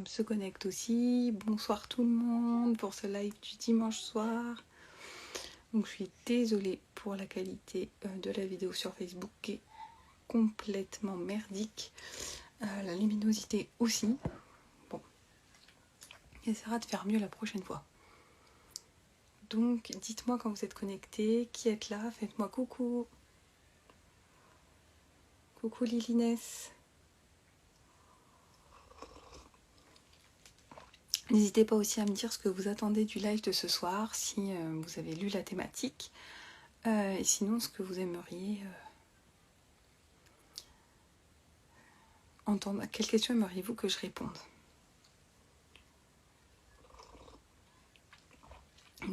Instagram se connecte aussi. Bonsoir tout le monde pour ce live du dimanche soir. Donc je suis désolée pour la qualité de la vidéo sur Facebook qui est complètement merdique. La luminosité aussi. Bon, on essaiera de faire mieux la prochaine fois. Donc dites-moi quand vous êtes connectés, qui êtes là, faites-moi coucou. Coucou Lilinès. N'hésitez pas aussi à me dire ce que vous attendez du live de ce soir, si vous avez lu la thématique, et sinon ce que vous aimeriez entendre. À quelle question aimeriez-vous que je réponde?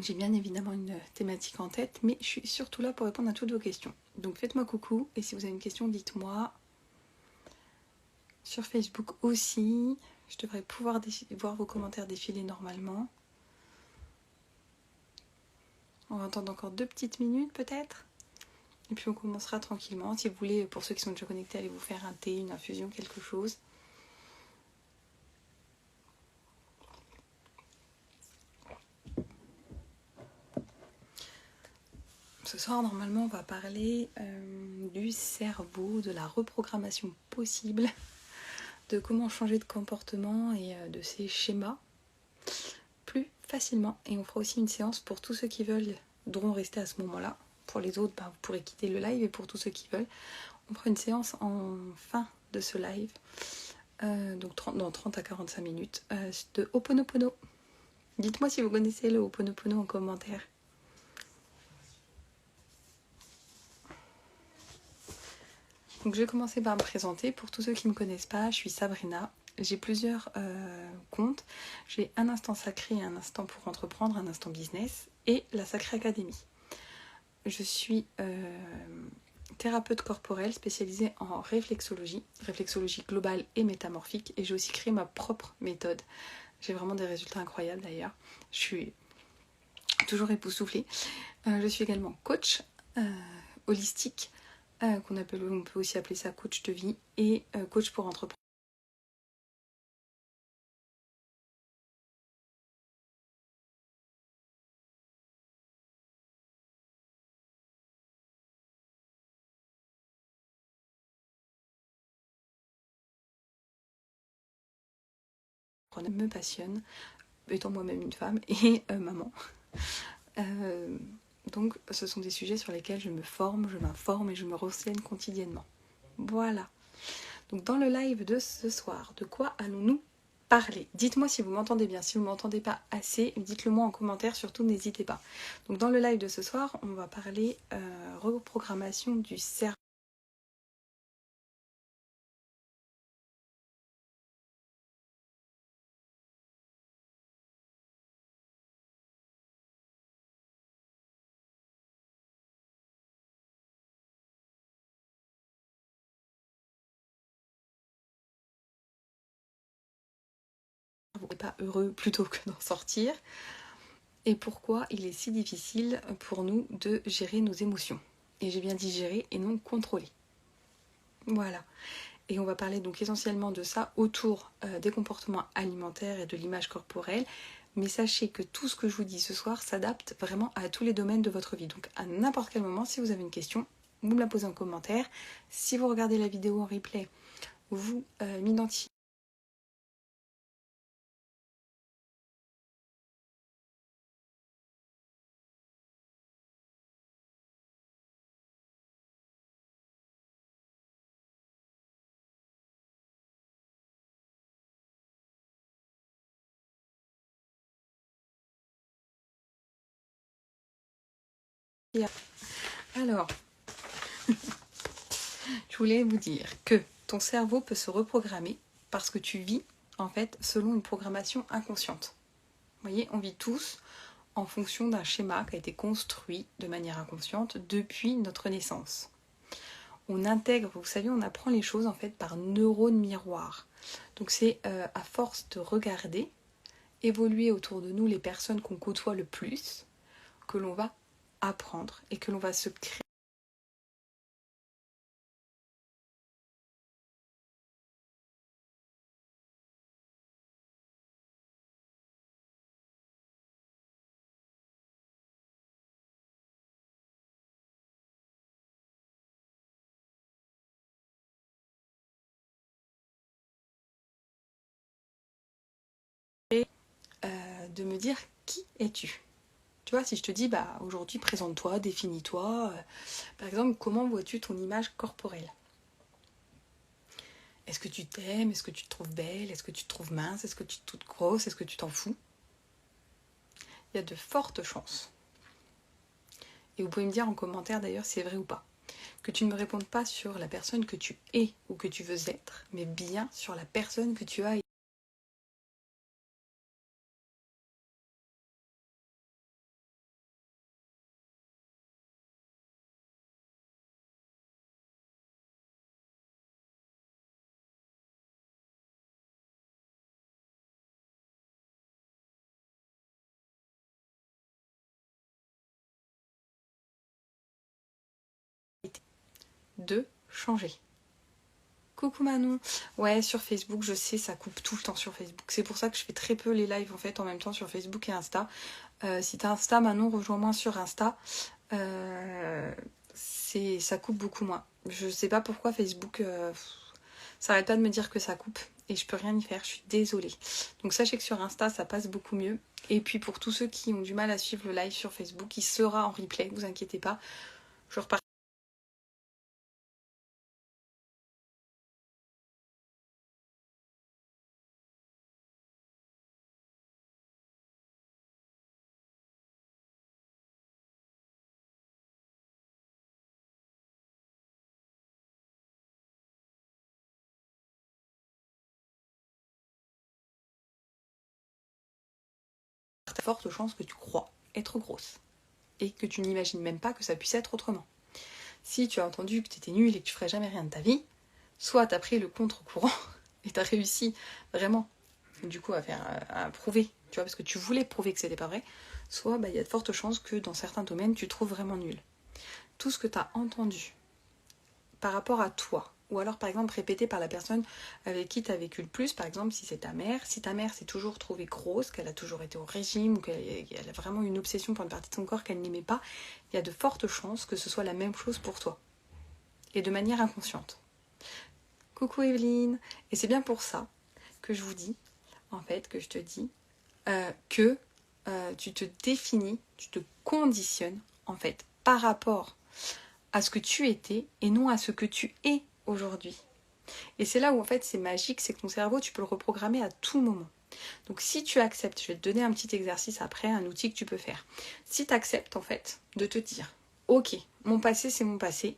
J'ai bien évidemment une thématique en tête, mais je suis surtout là pour répondre à toutes vos questions. Donc faites-moi coucou, et si vous avez une question, dites-moi. Sur Facebook aussi, je devrais pouvoir voir vos commentaires défiler normalement. On va attendre encore 2 petites minutes peut-être. Et puis on commencera tranquillement. Si vous voulez, pour ceux qui sont déjà connectés, allez vous faire un thé, une infusion, quelque chose. Ce soir, normalement, on va parler du cerveau, de la reprogrammation possible, de comment changer de comportement et de ses schémas plus facilement. Et on fera aussi une séance pour tous ceux qui veulent, devront rester à ce moment-là. Pour les autres, vous pourrez quitter le live. Et pour tous ceux qui veulent, on fera une séance en fin de ce live, donc dans 30 à 45 minutes, de Ho'oponopono. Dites-moi si vous connaissez le Ho'oponopono en commentaire. Donc je vais commencer par me présenter. Pour tous ceux qui ne me connaissent pas, je suis Sabrina. J'ai plusieurs comptes. J'ai un instant sacré, un instant pour entreprendre, un instant business et la Sacrée Académie. Je suis thérapeute corporelle spécialisée en réflexologie globale et métamorphique. Et j'ai aussi créé ma propre méthode. J'ai vraiment des résultats incroyables d'ailleurs. Je suis toujours époustouflée. Je suis également coach holistique. On peut aussi appeler ça coach de vie et coach pour entreprendre. Me passionne, étant moi-même une femme et maman. Donc ce sont des sujets sur lesquels je m'informe et je me renseigne quotidiennement. Voilà. Donc dans le live de ce soir, de quoi allons-nous parler? Dites-moi si vous m'entendez bien. Si vous ne m'entendez pas assez, dites-le moi en commentaire, surtout n'hésitez pas. Donc dans le live de ce soir, on va parler reprogrammation du cerveau. Vous n'êtes pas heureux plutôt que d'en sortir. Et pourquoi il est si difficile pour nous de gérer nos émotions. Et j'ai bien dit gérer et non contrôler. Voilà. Et on va parler donc essentiellement de ça autour des comportements alimentaires et de l'image corporelle. Mais sachez que tout ce que je vous dis ce soir s'adapte vraiment à tous les domaines de votre vie. Donc à n'importe quel moment, si vous avez une question, vous me la posez en commentaire. Si vous regardez la vidéo en replay, vous m'identifiez. Alors, je voulais vous dire que ton cerveau peut se reprogrammer parce que tu vis en fait selon une programmation inconsciente. Vous voyez, on vit tous en fonction d'un schéma qui a été construit de manière inconsciente depuis notre naissance. On intègre, vous savez, on apprend les choses en fait par neurones miroirs. Donc c'est à force de regarder évoluer autour de nous les personnes qu'on côtoie le plus que l'on va apprendre et que l'on va se créer de me dire qui es-tu. Tu vois, si je te dis, bah aujourd'hui présente-toi, définis-toi, par exemple, comment vois-tu ton image corporelle? Est-ce que tu t'aimes? Est-ce que tu te trouves belle? Est-ce que tu te trouves mince? Est-ce que tu te trouves grosse? Est-ce que tu t'en fous? Il y a de fortes chances. Et vous pouvez me dire en commentaire d'ailleurs si c'est vrai ou pas. Que tu ne me répondes pas sur la personne que tu es ou que tu veux être, mais bien sur la personne que tu as. De changer. Coucou Manon. Ouais, sur Facebook, je sais, ça coupe tout le temps sur Facebook. C'est pour ça que je fais très peu les lives en fait en même temps sur Facebook et Insta. Si t'as Insta, Manon, rejoins-moi sur Insta. Ça coupe beaucoup moins. Je sais pas pourquoi Facebook, ça arrête pas de me dire que ça coupe et je peux rien y faire. Je suis désolée. Donc sachez que sur Insta, ça passe beaucoup mieux. Et puis pour tous ceux qui ont du mal à suivre le live sur Facebook, il sera en replay. Vous inquiétez pas. Je repars. Forte chance que tu crois être grosse et que tu n'imagines même pas que ça puisse être autrement. Si tu as entendu que tu étais nulle et que tu ferais jamais rien de ta vie, soit tu as pris le contre-courant et tu as réussi vraiment du coup à prouver, tu vois, parce que tu voulais prouver que c'était pas vrai, soit il y a de fortes chances que dans certains domaines tu te trouves vraiment nul. Tout ce que tu as entendu par rapport à toi, ou alors par exemple répété par la personne avec qui tu as vécu le plus, par exemple si c'est ta mère, si ta mère s'est toujours trouvée grosse, qu'elle a toujours été au régime, ou qu'elle a vraiment une obsession pour une partie de son corps qu'elle n'aimait pas, il y a de fortes chances que ce soit la même chose pour toi, et de manière inconsciente. Coucou Evelyne, et c'est bien pour ça que je vous dis, en fait, que je te dis que tu te définis, tu te conditionnes, en fait, par rapport à ce que tu étais et non à ce que tu es aujourd'hui. Et c'est là où en fait c'est magique, c'est que ton cerveau tu peux le reprogrammer à tout moment. Donc si tu acceptes, je vais te donner un petit exercice après, un outil que tu peux faire. Si tu acceptes en fait de te dire, ok, mon passé c'est mon passé,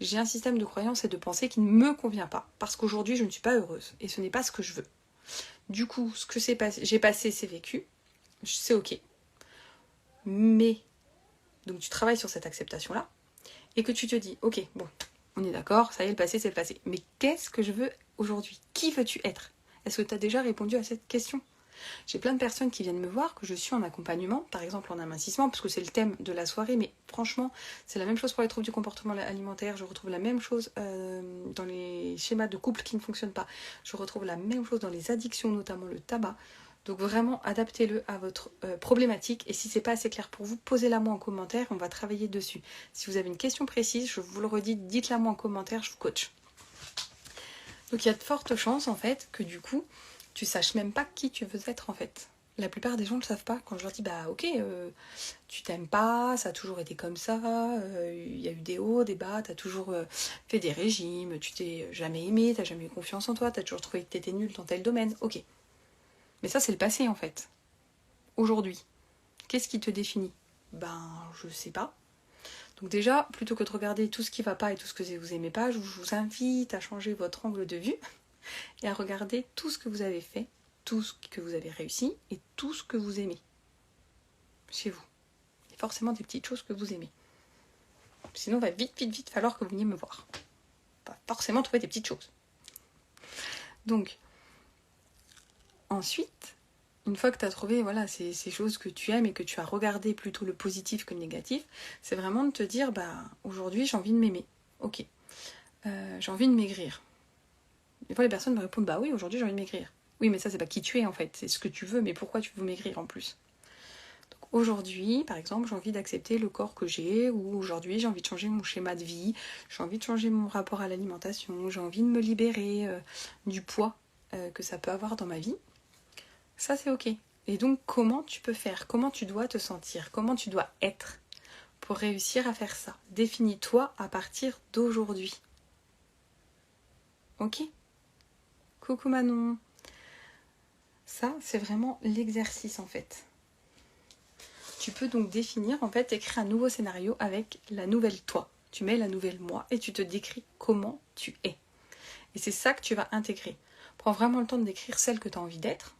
j'ai un système de croyance et de pensée qui ne me convient pas, parce qu'aujourd'hui je ne suis pas heureuse et ce n'est pas ce que je veux. Du coup, ce que j'ai passé, c'est vécu, c'est ok. Mais, donc tu travailles sur cette acceptation-là, et que tu te dis, ok, bon, on est d'accord, ça y est, le passé, c'est le passé. Mais qu'est-ce que je veux aujourd'hui? Qui veux-tu être? Est-ce que tu as déjà répondu à cette question? J'ai plein de personnes qui viennent me voir, que je suis en accompagnement, par exemple en amincissement, parce que c'est le thème de la soirée, mais franchement, c'est la même chose pour les troubles du comportement alimentaire, je retrouve la même chose dans les schémas de couple qui ne fonctionnent pas, je retrouve la même chose dans les addictions, notamment le tabac. Donc vraiment, adaptez-le à votre problématique, et si c'est pas assez clair pour vous, posez-la moi en commentaire, on va travailler dessus. Si vous avez une question précise, je vous le redis, dites-la moi en commentaire, je vous coach. Donc il y a de fortes chances en fait que du coup, tu saches même pas qui tu veux être en fait. La plupart des gens ne le savent pas. Quand je leur dis, bah ok, tu t'aimes pas, ça a toujours été comme ça, il y a eu des hauts, des bas, t'as toujours fait des régimes, tu t'es jamais aimé, t'as jamais eu confiance en toi, t'as toujours trouvé que t'étais nulle dans tel domaine, ok. Mais ça c'est le passé en fait. Aujourd'hui, qu'est-ce qui te définit? Ben, je sais pas. Donc déjà, plutôt que de regarder tout ce qui va pas et tout ce que vous aimez pas, je vous invite à changer votre angle de vue et à regarder tout ce que vous avez fait, tout ce que vous avez réussi et tout ce que vous aimez chez vous. Il y a forcément des petites choses que vous aimez. Sinon, il va vite falloir que vous veniez me voir. Pas forcément trouver des petites choses. Donc, ensuite, une fois que tu as trouvé voilà, ces choses que tu aimes et que tu as regardé plutôt le positif que le négatif, c'est vraiment de te dire, bah, aujourd'hui, j'ai envie de m'aimer. Ok. J'ai envie de maigrir. Des fois, les personnes me répondent, bah oui, aujourd'hui, j'ai envie de maigrir. Oui, mais ça, c'est pas qui tu es, en fait. C'est ce que tu veux, mais pourquoi tu veux maigrir en plus? Donc, aujourd'hui, par exemple, j'ai envie d'accepter le corps que j'ai, ou aujourd'hui, j'ai envie de changer mon schéma de vie, j'ai envie de changer mon rapport à l'alimentation, j'ai envie de me libérer du poids que ça peut avoir dans ma vie. Ça, c'est ok. Et donc, comment tu peux faire? Comment tu dois te sentir? Comment tu dois être pour réussir à faire ça? Définis-toi à partir d'aujourd'hui. Ok? Coucou Manon. Ça, c'est vraiment l'exercice en fait. Tu peux donc définir, en fait, écrire un nouveau scénario avec la nouvelle toi. Tu mets la nouvelle moi et tu te décris comment tu es. Et c'est ça que tu vas intégrer. Prends vraiment le temps de décrire celle que tu as envie d'être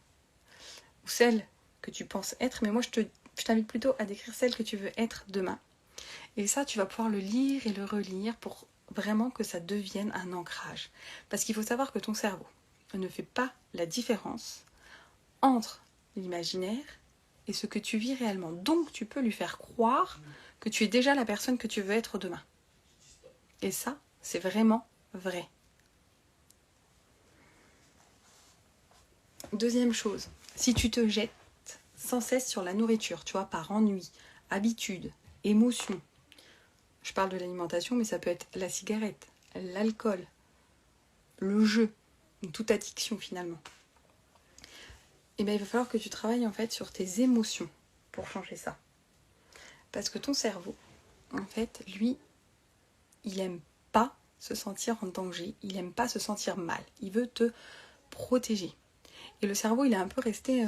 ou celle que tu penses être. Mais moi, je t'invite plutôt à décrire celle que tu veux être demain. Et ça, tu vas pouvoir le lire et le relire pour vraiment que ça devienne un ancrage. Parce qu'il faut savoir que ton cerveau ne fait pas la différence entre l'imaginaire et ce que tu vis réellement. Donc, tu peux lui faire croire que tu es déjà la personne que tu veux être demain. Et ça, c'est vraiment vrai. Deuxième chose, si tu te jettes sans cesse sur la nourriture, tu vois, par ennui, habitude, émotion, je parle de l'alimentation, mais ça peut être la cigarette, l'alcool, le jeu, toute addiction finalement. Et bien il va falloir que tu travailles en fait sur tes émotions pour changer ça. Parce que ton cerveau, en fait, lui, il aime pas se sentir en danger, il aime pas se sentir mal, il veut te protéger. Et le cerveau, il est un peu resté,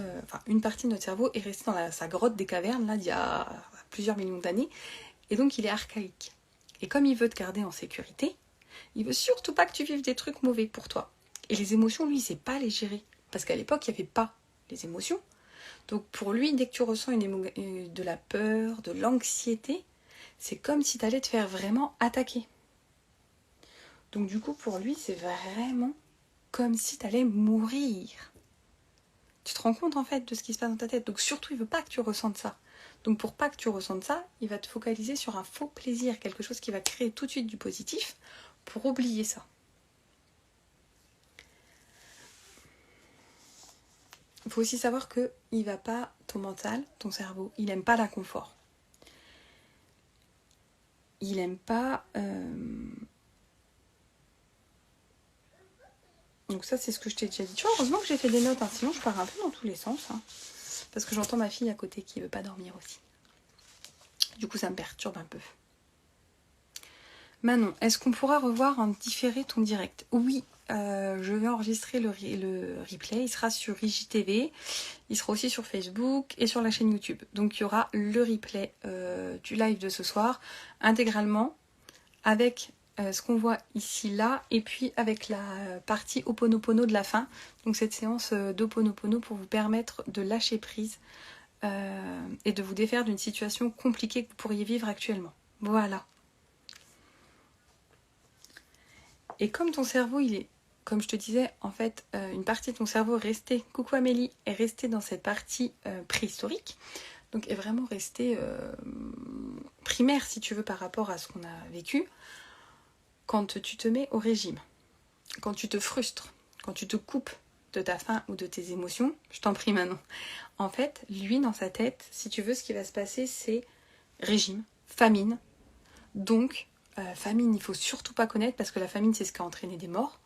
une partie de notre cerveau est restée dans sa grotte des cavernes, là, d'il y a plusieurs millions d'années, et donc il est archaïque. Et comme il veut te garder en sécurité, il veut surtout pas que tu vives des trucs mauvais pour toi. Et les émotions, lui, il sait pas les gérer. Parce qu'à l'époque, il n'y avait pas les émotions. Donc pour lui, dès que tu ressens de la peur, de l'anxiété, c'est comme si tu allais te faire vraiment attaquer. Donc du coup, pour lui, c'est vraiment comme si tu allais mourir. Tu te rends compte en fait de ce qui se passe dans ta tête. Donc surtout, il veut pas que tu ressentes ça. Donc pour pas que tu ressentes ça, il va te focaliser sur un faux plaisir, quelque chose qui va créer tout de suite du positif pour oublier ça. Il faut aussi savoir que il va pas, ton mental, ton cerveau, il aime pas l'inconfort. Il aime pas... Donc ça, c'est ce que je t'ai déjà dit. Tu vois, heureusement que j'ai fait des notes, hein, sinon je pars un peu dans tous les sens. Hein, parce que j'entends ma fille à côté qui veut pas dormir aussi. Du coup, ça me perturbe un peu. Manon, est-ce qu'on pourra revoir en différé ton direct? Oui, je vais enregistrer le replay. Il sera sur IGTV, il sera aussi sur Facebook et sur la chaîne YouTube. Donc il y aura le replay du live de ce soir intégralement avec ce qu'on voit ici là et puis avec la partie Ho'oponopono de la fin. Donc cette séance d'Ho'oponopono pour vous permettre de lâcher prise et de vous défaire d'une situation compliquée que vous pourriez vivre actuellement. Voilà. Et comme ton cerveau, il est, comme je te disais, en fait, une partie de ton cerveau est restée, coucou Amélie, est restée dans cette partie préhistorique, donc est vraiment restée primaire, si tu veux, par rapport à ce qu'on a vécu, quand tu te mets au régime, quand tu te frustres, quand tu te coupes de ta faim ou de tes émotions, je t'en prie Manon. En fait, lui, dans sa tête, si tu veux, ce qui va se passer, c'est régime, famine, donc... famine, il ne faut surtout pas connaître parce que la famine, c'est ce qui a entraîné des morts.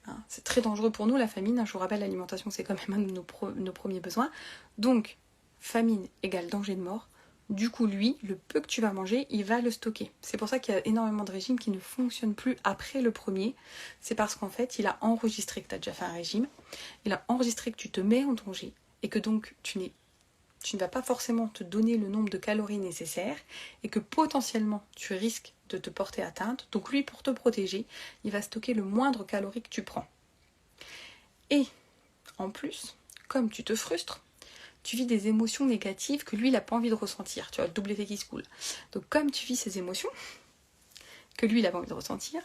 Hein, c'est très dangereux pour nous, la famine. Hein, je vous rappelle, l'alimentation, c'est quand même un de nos premiers besoins. Donc, famine égale danger de mort. Du coup, lui, le peu que tu vas manger, il va le stocker. C'est pour ça qu'il y a énormément de régimes qui ne fonctionnent plus après le premier. C'est parce qu'en fait, il a enregistré que tu as déjà fait un régime. Il a enregistré que tu te mets en danger et que donc tu ne vas pas forcément te donner le nombre de calories nécessaires et que potentiellement tu risques de te porter atteinte. Donc lui, pour te protéger, il va stocker le moindre calorie que tu prends. Et en plus, comme tu te frustres, tu vis des émotions négatives que lui, il n'a pas envie de ressentir. Tu vois, le double effet qui se coule. Donc comme tu vis ces émotions que lui, il n'a pas envie de ressentir,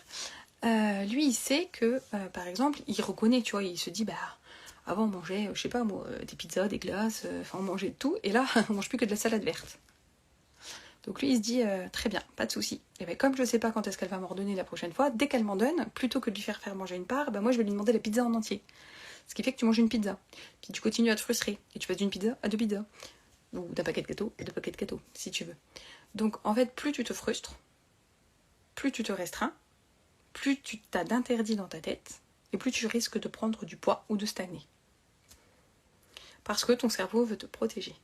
lui, il sait que, par exemple, il reconnaît, tu vois, il se dit, bah... Avant, on mangeait, je sais pas moi, des pizzas, des glaces, on mangeait de tout. Et là, on mange plus que de la salade verte. Donc lui, il se dit, très bien, pas de souci. Et bien, comme je sais pas quand est-ce qu'elle va m'en redonner la prochaine fois, dès qu'elle m'en donne, plutôt que de lui faire manger une part, ben moi, je vais lui demander la pizza en entier. Ce qui fait que tu manges une pizza. Puis tu continues à te frustrer. Et tu passes d'une pizza à deux pizzas. Ou d'un paquet de gâteaux à deux paquets de gâteaux, si tu veux. Donc, en fait, plus tu te frustres, plus tu te restreins, plus tu t'as d'interdits dans ta tête, et plus tu risques de prendre du poids ou de stagner. parce que ton cerveau veut te protéger.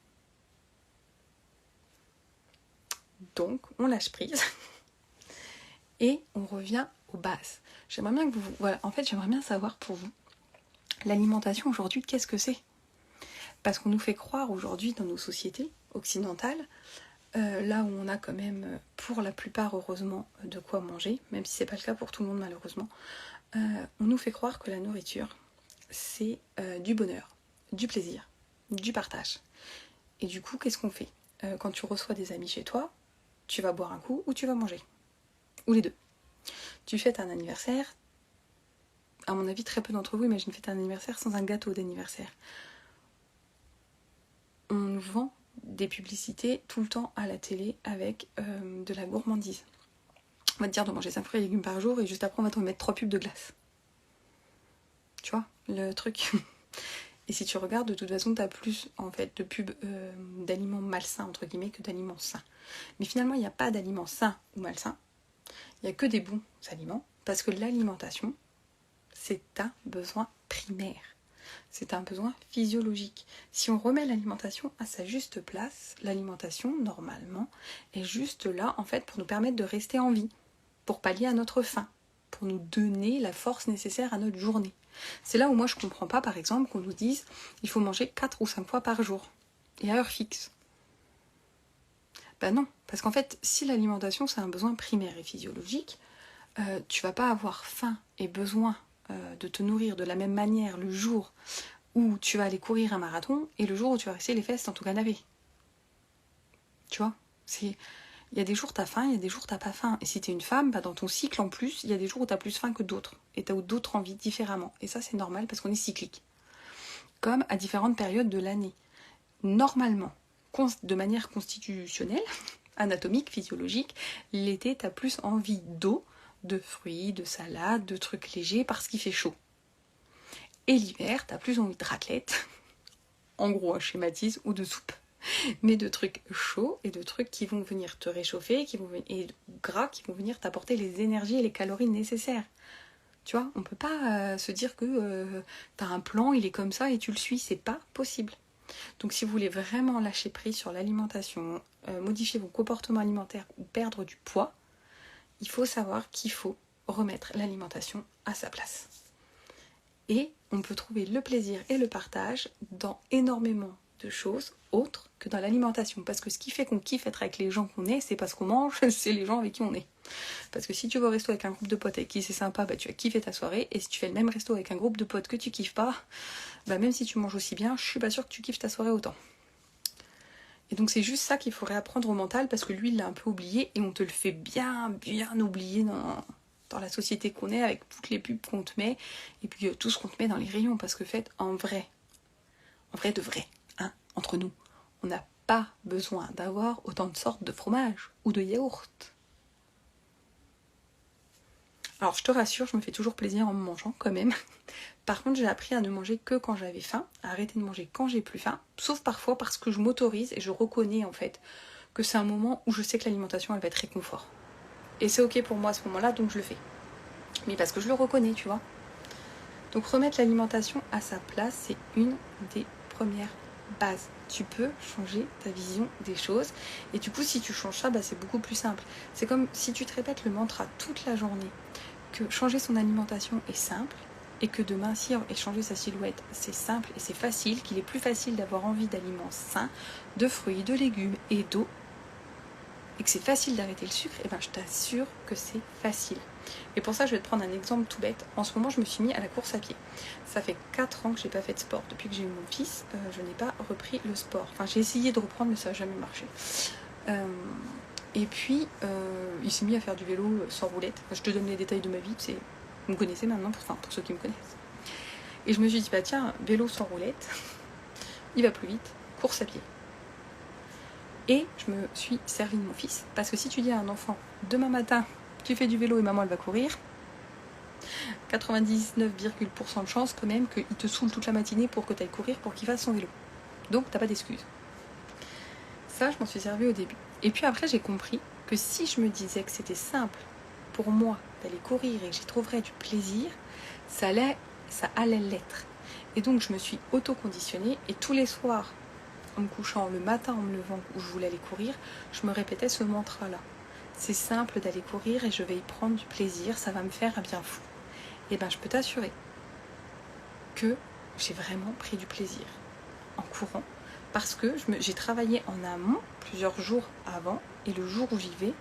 Donc, on lâche prise et on revient aux bases. J'aimerais bien que vous... Voilà, en fait, j'aimerais bien savoir pour vous, l'alimentation aujourd'hui, qu'est-ce que c'est ? Parce qu'on nous fait croire aujourd'hui dans nos sociétés occidentales, là où on a quand même, pour la plupart heureusement, de quoi manger, même si c'est pas le cas pour tout le monde malheureusement, on nous fait croire que la nourriture, c'est du bonheur, du plaisir, du partage. Et du coup, qu'est-ce qu'on fait ? Quand tu reçois des amis chez toi, tu vas boire un coup ou tu vas manger. Ou les deux. Tu fêtes un anniversaire, à mon avis, très peu d'entre vous imaginent fêter un anniversaire sans un gâteau d'anniversaire. On nous vend des publicités tout le temps à la télé avec de la gourmandise. On va te dire de manger 5 fruits et légumes par jour et juste après on va te remettre 3 pubs de glace. Tu vois, le truc. Et si tu regardes, de toute façon, tu as plus en fait de pubs d'aliments malsains entre guillemets que d'aliments sains. Mais finalement, il n'y a pas d'aliments sains ou malsains. Il n'y a que des bons aliments parce que l'alimentation, c'est un besoin primaire. C'est un besoin physiologique. Si on remet l'alimentation à sa juste place, l'alimentation, normalement, est juste là, en fait, pour nous permettre de rester en vie, pour pallier à notre faim, pour nous donner la force nécessaire à notre journée. C'est là où moi je comprends pas, par exemple, qu'on nous dise il faut manger 4 ou 5 fois par jour, et à heure fixe. Ben non, parce qu'en fait, si l'alimentation c'est un besoin primaire et physiologique, tu vas pas avoir faim et besoin de te nourrir de la même manière le jour où tu vas aller courir un marathon et le jour où tu vas rester les fesses dans ton canapé. Tu vois, il y a des jours t'as faim, il y a des jours t'as pas faim. Et si t'es une femme, bah dans ton cycle en plus, il y a des jours où t'as plus faim que d'autres. Et t'as d'autres envies différemment. Et ça c'est normal parce qu'on est cyclique. Comme à différentes périodes de l'année. Normalement, de manière constitutionnelle, anatomique, physiologique, l'été t'as plus envie d'eau, de fruits, de salades, de trucs légers parce qu'il fait chaud. Et l'hiver, t'as plus envie de raclette, en gros, je schématise, ou de soupe. Mais de trucs chauds et de trucs qui vont venir te réchauffer, et gras qui vont venir t'apporter les énergies et les calories nécessaires. Tu vois, on peut pas se dire que t'as un plan, il est comme ça et tu le suis, c'est pas possible. Donc si vous voulez vraiment lâcher prise sur l'alimentation, modifier vos comportements alimentaires ou perdre du poids, il faut savoir qu'il faut remettre l'alimentation à sa place. Et on peut trouver le plaisir et le partage dans énormément de choses autres que dans l'alimentation. Parce que ce qui fait qu'on kiffe être avec les gens qu'on est, c'est parce qu'on mange, c'est les gens avec qui on est. Parce que si tu vas au resto avec un groupe de potes avec qui c'est sympa, bah tu vas kiffer ta soirée. Et si tu fais le même resto avec un groupe de potes que tu kiffes pas, bah même si tu manges aussi bien, je suis pas sûre que tu kiffes ta soirée autant. Et donc c'est juste ça qu'il faut réapprendre au mental parce que lui il l'a un peu oublié et on te le fait bien oublier dans la société qu'on est avec toutes les pubs qu'on te met et puis tout ce qu'on te met dans les rayons parce que fait en vrai de vrai, hein, entre nous, on n'a pas besoin d'avoir autant de sortes de fromage ou de yaourt. Alors je te rassure, je me fais toujours plaisir en me mangeant quand même. Par contre, j'ai appris à ne manger que quand j'avais faim, à arrêter de manger quand j'ai plus faim, sauf parfois parce que je m'autorise et je reconnais en fait que c'est un moment où je sais que l'alimentation elle va être réconfort. Et c'est ok pour moi à ce moment-là, donc je le fais. Mais parce que je le reconnais, tu vois. Donc remettre l'alimentation à sa place, c'est une des premières bases. Tu peux changer ta vision des choses. Et du coup, si tu changes ça, bah, c'est beaucoup plus simple. C'est comme si tu te répètes le mantra toute la journée, que changer son alimentation est simple, et que de mincir et changer sa silhouette, c'est simple et c'est facile, qu'il est plus facile d'avoir envie d'aliments sains, de fruits, de légumes et d'eau, et que c'est facile d'arrêter le sucre, et ben je t'assure que c'est facile. Et pour ça, je vais te prendre un exemple tout bête. En ce moment, je me suis mis à la course à pied. Ça fait 4 ans que je n'ai pas fait de sport. Depuis que j'ai eu mon fils, je n'ai pas repris le sport. Enfin, j'ai essayé de reprendre, mais ça n'a jamais marché. Et puis, il s'est mis à faire du vélo sans roulette. Enfin, je te donne les détails de ma vie. Vous me connaissez maintenant, pour ceux qui me connaissent. Et je me suis dit, bah tiens, vélo sans roulette, il va plus vite, course à pied. Et je me suis servi de mon fils. Parce que si tu dis à un enfant, demain matin, tu fais du vélo et maman elle va courir, 99,% de chance quand même qu'il te saoule toute la matinée pour que tu ailles courir pour qu'il fasse son vélo. Donc t'as pas d'excuse. Ça, je m'en suis servi au début. Et puis après, j'ai compris que si je me disais que c'était simple pour moi d'aller courir et que j'y trouverais du plaisir, ça allait l'être. Et donc je me suis auto-conditionnée et tous les soirs, en me couchant, le matin en me levant où je voulais aller courir, je me répétais ce mantra-là. C'est simple d'aller courir et je vais y prendre du plaisir, ça va me faire un bien fou. Et ben je peux t'assurer que j'ai vraiment pris du plaisir en courant parce que j'ai travaillé en amont plusieurs jours avant et le jour où j'y vais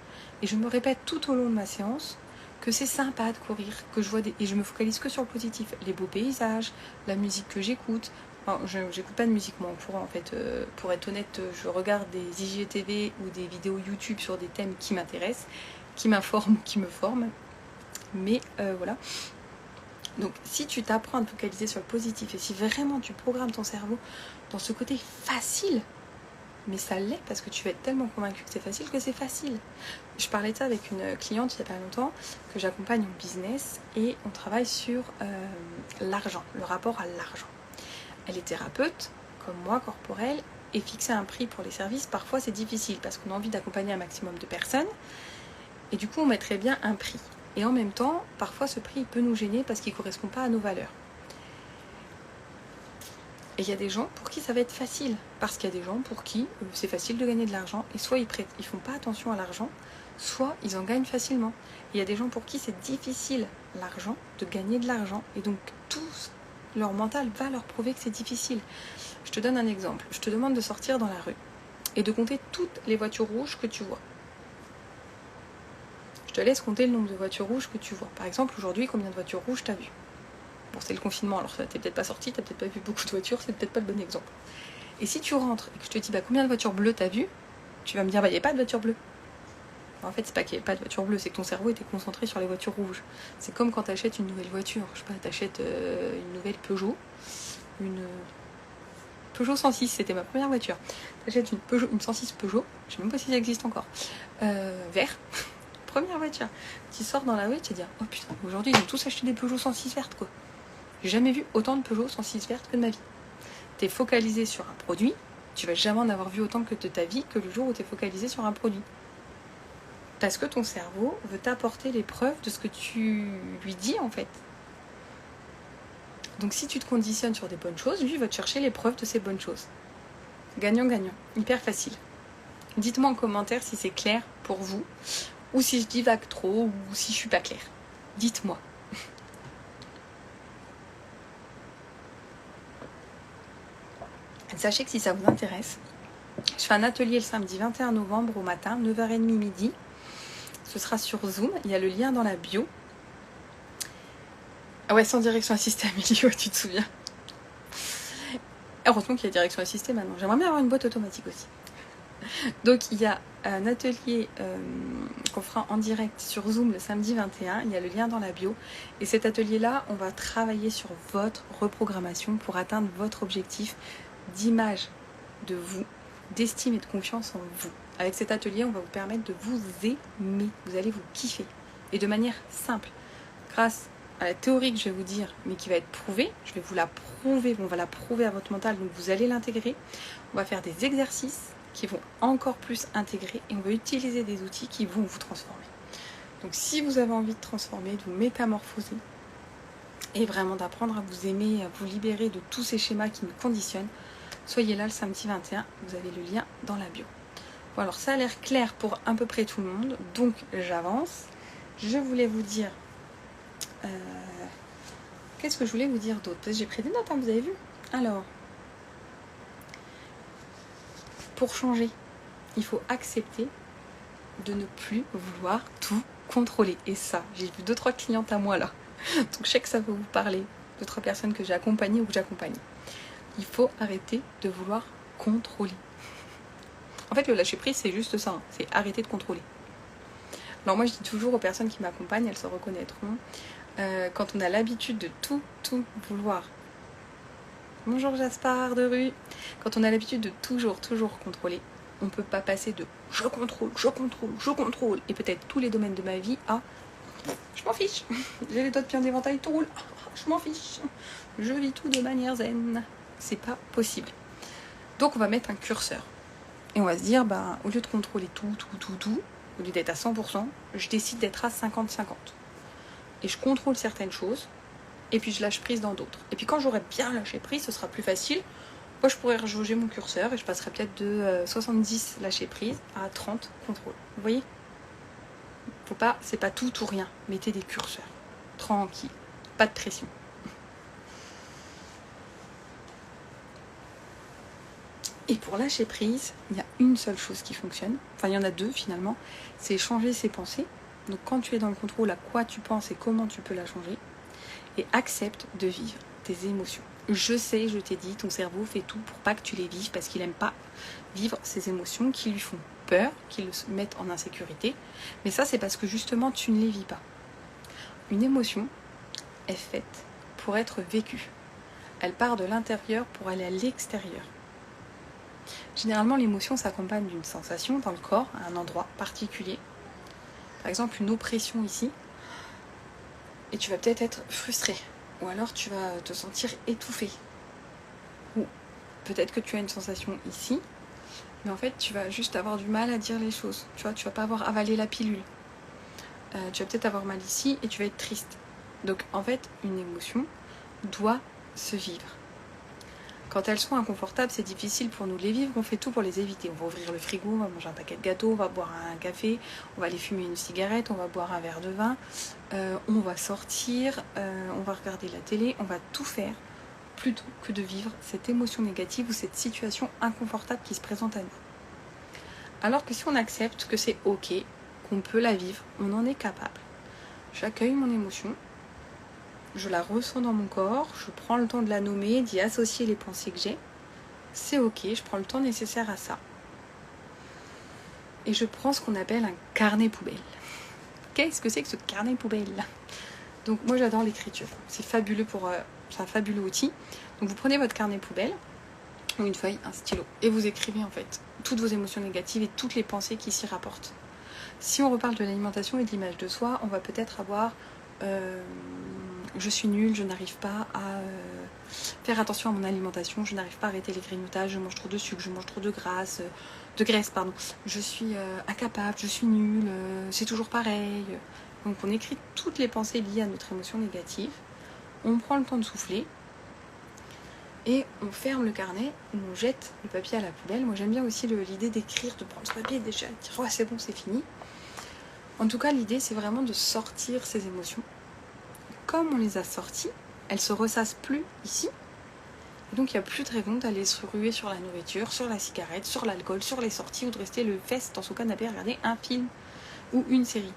et je me répète tout au long de ma séance que c'est sympa de courir, que je vois et je me focalise que sur le positif, les beaux paysages, la musique que j'écoute. Enfin, je n'écoute pas de musique moi en courant en fait, pour être honnête, je regarde des IGTV ou des vidéos YouTube sur des thèmes qui m'intéressent, qui m'informent, qui me forment, mais voilà. Donc si tu t'apprends à te focaliser sur le positif et si vraiment tu programmes ton cerveau dans ce côté facile, mais ça l'est parce que tu vas être tellement convaincu que c'est facile. Je parlais de ça avec une cliente il n'y a pas longtemps que j'accompagne en business et on travaille sur l'argent, le rapport à l'argent. Elle est thérapeute, comme moi, corporelle, et fixer un prix pour les services, parfois c'est difficile parce qu'on a envie d'accompagner un maximum de personnes et du coup on mettrait bien un prix. Et en même temps, parfois ce prix peut nous gêner parce qu'il ne correspond pas à nos valeurs. Et il y a des gens pour qui ça va être facile, parce qu'il y a des gens pour qui c'est facile de gagner de l'argent, et soit ils font pas attention à l'argent, soit ils en gagnent facilement. Et il y a des gens pour qui c'est difficile, l'argent, de gagner de l'argent, et donc tout leur mental va leur prouver que c'est difficile. Je te donne un exemple. Je te demande de sortir dans la rue et de compter toutes les voitures rouges que tu vois. Je te laisse compter le nombre de voitures rouges que tu vois. Par exemple, aujourd'hui, combien de voitures rouges t'as vu? Bon, c'est le confinement, alors t'es peut-être pas sorti, t'as peut-être pas vu beaucoup de voitures, c'est peut-être pas le bon exemple. Et si tu rentres et que je te dis combien de voitures bleues t'as vu, tu vas me dire il n'y a pas de voiture bleue. En fait, c'est pas qu'il n'y ait pas de voiture bleue, c'est que ton cerveau était concentré sur les voitures rouges. C'est comme quand t'achètes une nouvelle voiture, je sais pas, t'achètes une nouvelle Peugeot, une Peugeot 106, c'était ma première voiture. T'achètes une 106 Peugeot, je sais même pas si ça existe encore, vert. Première voiture. Tu sors dans la rue et tu te dis oh putain, aujourd'hui ils ont tous acheté des Peugeot 106 vertes quoi. J'ai jamais vu autant de Peugeot 106 vertes que de ma vie. T'es focalisé sur un produit, tu vas jamais en avoir vu autant que de ta vie que le jour où t'es focalisé sur un produit. Parce que ton cerveau veut t'apporter les preuves de ce que tu lui dis en fait. Donc si tu te conditionnes sur des bonnes choses, lui va te chercher les preuves de ces bonnes choses. Gagnant-gagnant, hyper facile. Dites-moi en commentaire si c'est clair pour vous, ou si je divague trop, ou si je suis pas claire. Dites-moi. Sachez que si ça vous intéresse, je fais un atelier le samedi 21 novembre au matin, 9h30 midi. Ce sera sur Zoom, il y a le lien dans la bio. Ah ouais, sans direction assistée, Amélio, tu te souviens? Heureusement qu'il y a direction assistée maintenant. J'aimerais bien avoir une boîte automatique aussi. Donc il y a un atelier qu'on fera en direct sur Zoom le samedi 21. Il y a le lien dans la bio. Et cet atelier-là, on va travailler sur votre reprogrammation pour atteindre votre objectif d'image de vous, d'estime et de confiance en vous. Avec cet atelier, on va vous permettre de vous aimer. Vous allez vous kiffer. Et de manière simple. Grâce à la théorie que je vais vous dire, mais qui va être prouvée, je vais vous la prouver, on va la prouver à votre mental, donc vous allez l'intégrer. On va faire des exercices qui vont encore plus intégrer et on va utiliser des outils qui vont vous transformer. Donc si vous avez envie de transformer, de vous métamorphoser et vraiment d'apprendre à vous aimer, à vous libérer de tous ces schémas qui nous conditionnent, soyez là le samedi 21, vous avez le lien dans la bio. Bon alors ça a l'air clair pour à peu près tout le monde, donc j'avance. Je voulais vous dire... qu'est-ce que je voulais vous dire d'autre? Parce que j'ai pris des notes, hein, vous avez vu. Alors... pour changer, il faut accepter de ne plus vouloir tout contrôler. Et ça, j'ai vu 2-3 clientes à moi là. Donc je sais que ça va vous parler. 2-3 personnes que j'ai accompagnées ou que j'accompagne. Il faut arrêter de vouloir contrôler. En fait, le lâcher prise, c'est juste ça. Hein. C'est arrêter de contrôler. Alors moi, je dis toujours aux personnes qui m'accompagnent, elles se reconnaîtront. Quand on a l'habitude de tout vouloir. Bonjour Jaspard de rue. Quand on a l'habitude de toujours contrôler, on ne peut pas passer de je contrôle, et peut-être tous les domaines de ma vie à je m'en fiche. J'ai les doigts de pied en éventail, tout roule. Je m'en fiche. Je vis tout de manière zen. C'est pas possible. Donc on va mettre un curseur. Et on va se dire, au lieu de contrôler tout, au lieu d'être à 100%, je décide d'être à 50-50. Et je contrôle certaines choses. et puis je lâche prise dans d'autres. Et puis quand j'aurai bien lâché prise, ce sera plus facile. Moi, je pourrais rejauger mon curseur et je passerai peut-être de 70 lâcher prise à 30 contrôle. Vous voyez? Faut pas, c'est pas tout ou rien. Mettez des curseurs. Tranquille. Pas de pression. Et pour lâcher prise, il y a une seule chose qui fonctionne. Enfin, il y en a deux finalement. C'est changer ses pensées. Donc quand tu es dans le contrôle, à quoi tu penses et comment tu peux la changer. Et accepte de vivre tes émotions. Je sais, je t'ai dit, ton cerveau fait tout pour pas que tu les vives parce qu'il n'aime pas vivre ces émotions qui lui font peur, qui le mettent en insécurité. Mais ça, c'est parce que justement, tu ne les vis pas. Une émotion est faite pour être vécue. Elle part de l'intérieur pour aller à l'extérieur. Généralement, l'émotion s'accompagne d'une sensation dans le corps, à un endroit particulier. Par exemple, une oppression ici. Et tu vas peut-être être frustré. Ou alors tu vas te sentir étouffé. Ou peut-être que tu as une sensation ici, mais en fait tu vas juste avoir du mal à dire les choses. Tu vois, tu vas pas avoir avalé la pilule. Tu vas peut-être avoir mal ici et tu vas être triste. Donc en fait, une émotion doit se vivre. Quand elles sont inconfortables, c'est difficile pour nous de les vivre, on fait tout pour les éviter. On va ouvrir le frigo, on va manger un paquet de gâteaux, on va boire un café, on va aller fumer une cigarette, on va boire un verre de vin, on va sortir, on va regarder la télé, on va tout faire plutôt que de vivre cette émotion négative ou cette situation inconfortable qui se présente à nous. Alors que si on accepte que c'est ok, qu'on peut la vivre, on en est capable. J'accueille mon émotion, je la ressens dans mon corps, je prends le temps de la nommer, d'y associer les pensées que j'ai. C'est ok, je prends le temps nécessaire à ça. Et je prends ce qu'on appelle un carnet poubelle. Qu'est-ce que c'est que ce carnet poubelle? Donc moi j'adore l'écriture, c'est fabuleux c'est un fabuleux outil. Donc vous prenez votre carnet poubelle, ou une feuille, un stylo, et vous écrivez en fait toutes vos émotions négatives et toutes les pensées qui s'y rapportent. Si on reparle de l'alimentation et de l'image de soi, on va peut-être avoir je suis nulle, je n'arrive pas à faire attention à mon alimentation, je n'arrive pas à arrêter les grignotages, je mange trop de sucre, je mange trop de graisse, je suis incapable, je suis nulle, c'est toujours pareil. Donc on écrit toutes les pensées liées à notre émotion négative, on prend le temps de souffler et on ferme le carnet, on jette le papier à la poubelle. Moi j'aime bien aussi l'idée d'écrire, de prendre ce papier et déjà de dire ouais, c'est bon, c'est fini. En tout cas l'idée c'est vraiment de sortir ces émotions. Comme on les a sorties, elles se ressassent plus ici. Et donc il n'y a plus de raison d'aller se ruer sur la nourriture, sur la cigarette, sur l'alcool, sur les sorties ou de rester le fesse dans son canapé à regarder un film ou une série.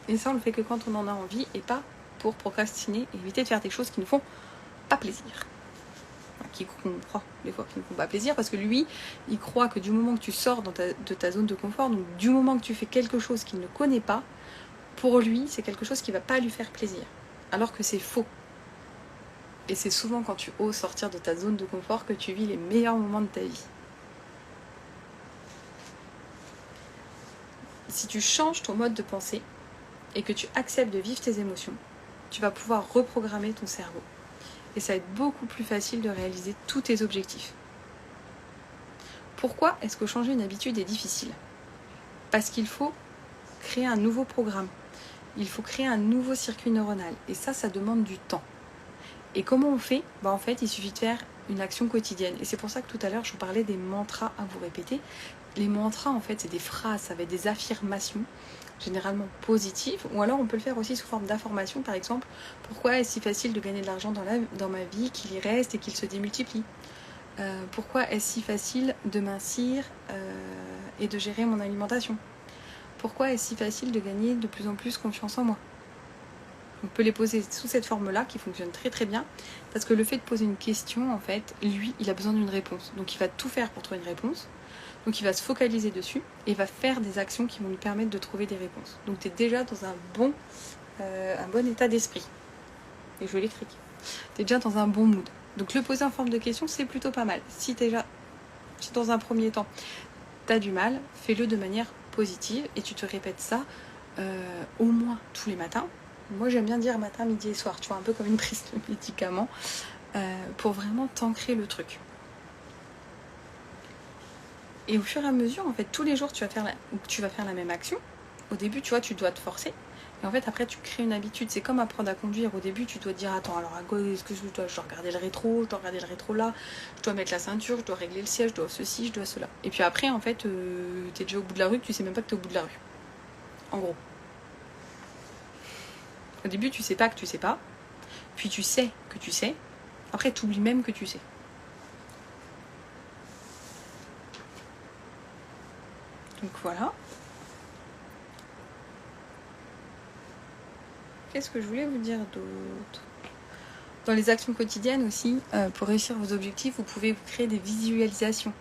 Et ça on le fait que quand on en a envie et pas pour procrastiner et éviter de faire des choses qui ne font pas plaisir. Enfin, qui croit des fois qui ne font pas plaisir parce que lui, il croit que du moment que tu sors de ta zone de confort, donc du moment que tu fais quelque chose qu'il ne connaît pas, pour lui, c'est quelque chose qui ne va pas lui faire plaisir. Alors que c'est faux. Et c'est souvent quand tu oses sortir de ta zone de confort que tu vis les meilleurs moments de ta vie. Si tu changes ton mode de pensée et que tu acceptes de vivre tes émotions, tu vas pouvoir reprogrammer ton cerveau. Et ça va être beaucoup plus facile de réaliser tous tes objectifs. Pourquoi est-ce que changer une habitude est difficile? Parce qu'il faut créer un nouveau programme. Il faut créer un nouveau circuit neuronal. Et ça demande du temps. Et comment on fait? En fait, il suffit de faire une action quotidienne. Et c'est pour ça que tout à l'heure, je vous parlais des mantras à vous répéter. Les mantras, en fait, c'est des phrases, ça va être des affirmations, généralement positives. Ou alors, on peut le faire aussi sous forme d'information. Par exemple, pourquoi est-ce si facile de gagner de l'argent dans ma vie, qu'il y reste et qu'il se démultiplie? Pourquoi est-ce si facile de mincir et de gérer mon alimentation? Pourquoi est-ce si facile de gagner de plus en plus confiance en moi? On peut les poser sous cette forme-là qui fonctionne très très bien parce que le fait de poser une question, en fait, lui, il a besoin d'une réponse. Donc il va tout faire pour trouver une réponse. Donc il va se focaliser dessus et va faire des actions qui vont lui permettre de trouver des réponses. Donc tu es déjà dans un bon état d'esprit. Et je l'écris. Tu es déjà dans un bon mood. Donc le poser en forme de question, c'est plutôt pas mal. Si dans un premier temps, tu as du mal, fais-le de manière positive et tu te répètes ça au moins tous les matins. Moi j'aime bien dire matin, midi et soir, tu vois, un peu comme une prise de médicament pour vraiment t'ancrer le truc. Et au fur et à mesure, en fait, tous les jours tu vas faire la même action. Au début, tu vois, tu dois te forcer. Et Et en fait, après, tu crées une habitude. C'est comme apprendre à conduire. Au début, tu dois te dire, attends, alors à gauche, est-ce que je dois regarder le rétro, je dois regarder le rétro là, je dois mettre la ceinture, je dois régler le siège, je dois ceci, je dois cela. Et puis après, en fait, t'es déjà au bout de la rue, tu sais même pas que t'es au bout de la rue. En gros. Au début, tu sais pas que tu sais pas. Puis tu sais que tu sais. Après, tu oublies même que tu sais. Donc voilà. Qu'est-ce que je voulais vous dire d'autre? Dans les actions quotidiennes aussi, pour réussir vos objectifs, vous pouvez vous créer des visualisations.